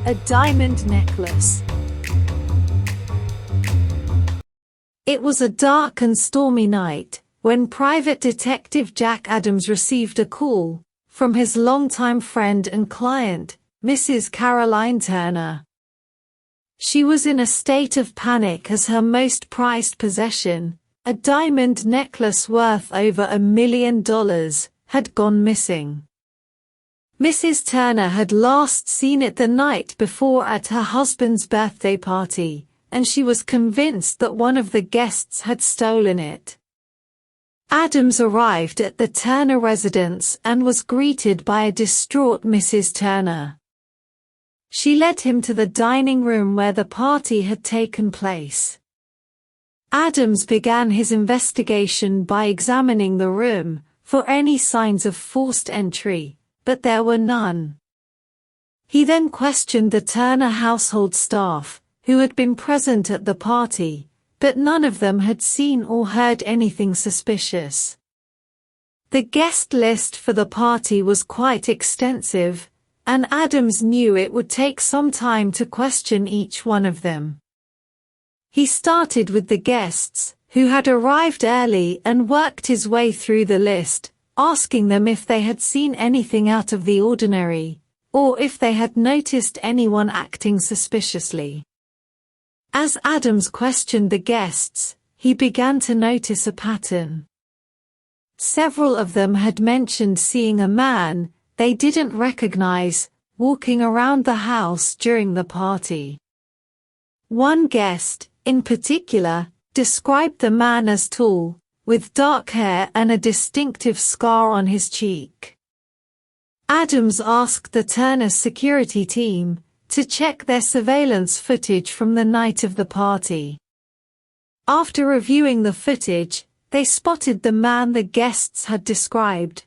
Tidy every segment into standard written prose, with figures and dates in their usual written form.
A diamond necklace. It was a dark and stormy night when Private Detective Jack Adams received a call from his longtime friend and client, Mrs. Caroline Turner. She was in a state of panic as her most prized possession, a diamond necklace worth over $1 million, had gone missing. Mrs. Turner had last seen it the night before at her husband's birthday party, and she was convinced that one of the guests had stolen it. Adams arrived at the Turner residence and was greeted by a distraught Mrs. Turner. She led him to the dining room where the party had taken place. Adams began his investigation by examining the room for any signs of forced entry, but there were none. He then questioned the Turner household staff, who had been present at the party, but none of them had seen or heard anything suspicious. The guest list for the party was quite extensive, and Adams knew it would take some time to question each one of them. He started with the guests, who had arrived early, and worked his way through the list, asking them if they had seen anything out of the ordinary, or if they had noticed anyone acting suspiciously. As Adams questioned the guests, he began to notice a pattern. Several of them had mentioned seeing a man they didn't recognize walking around the house during the party. One guest, in particular, described the man as tall, with dark hair and a distinctive scar on his cheek. Adams asked the Turner security team to check their surveillance footage from the night of the party. After reviewing the footage, they spotted the man the guests had described.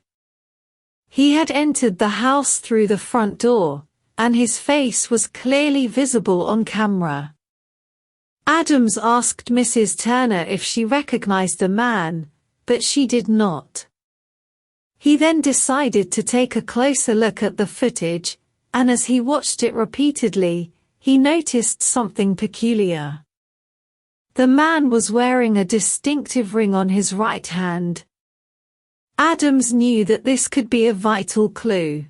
He had entered the house through the front door, and his face was clearly visible on camera. Adams asked Mrs. Turner if she recognized the man, but she did not. He then decided to take a closer look at the footage, and as he watched it repeatedly, he noticed something peculiar. The man was wearing a distinctive ring on his right hand. Adams knew that this could be a vital clue.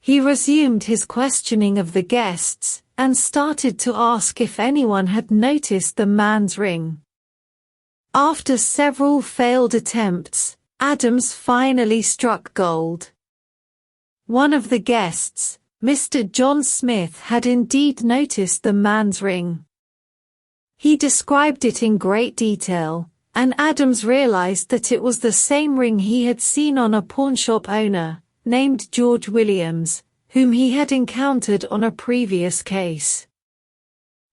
He resumed his questioning of the guests, and started to ask if anyone had noticed the man's ring. After several failed attempts, Adams finally struck gold. One of the guests, Mr. John Smith, had indeed noticed the man's ring. He described it in great detail, and Adams realized that it was the same ring he had seen on a pawnshop owner, named George Williams, whom he had encountered on a previous case.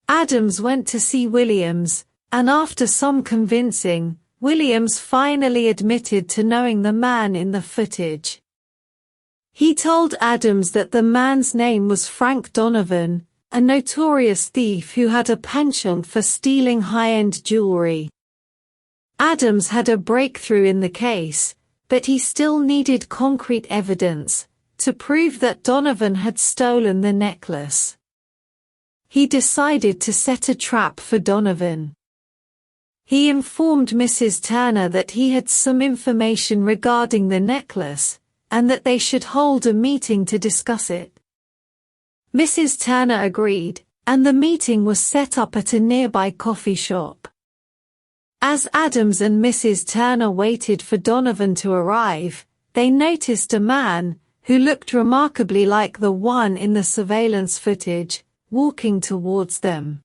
Adams went to see Williams, and after some convincing, Williams finally admitted to knowing the man in the footage. He told Adams that the man's name was Frank Donovan, a notorious thief who had a penchant for stealing high-end jewelry. Adams had a breakthrough in the case, but he still needed concrete evidence to prove that Donovan had stolen the necklace. He decided to set a trap for Donovan. He informed Mrs. Turner that he had some information regarding the necklace, and that they should hold a meeting to discuss it. Mrs. Turner agreed, and the meeting was set up at a nearby coffee shop. As Adams and Mrs. Turner waited for Donovan to arrive, they noticed a man, who looked remarkably like the one in the surveillance footage, walking towards them.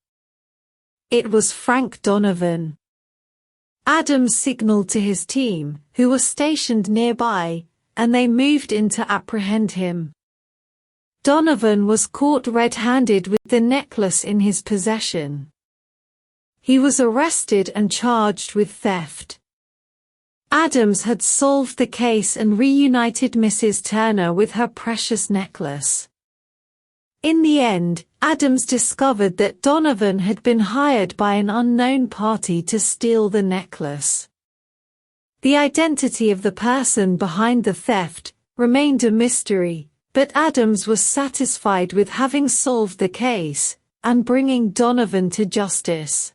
It was Frank Donovan. Adams signaled to his team, who were stationed nearby, and they moved in to apprehend him. Donovan was caught red-handed with the necklace in his possession. He was arrested and charged with theft. Adams had solved the case and reunited Mrs. Turner with her precious necklace. In the end, Adams discovered that Donovan had been hired by an unknown party to steal the necklace. The identity of the person behind the theft remained a mystery, But Adams was satisfied with having solved the case and bringing Donovan to justice.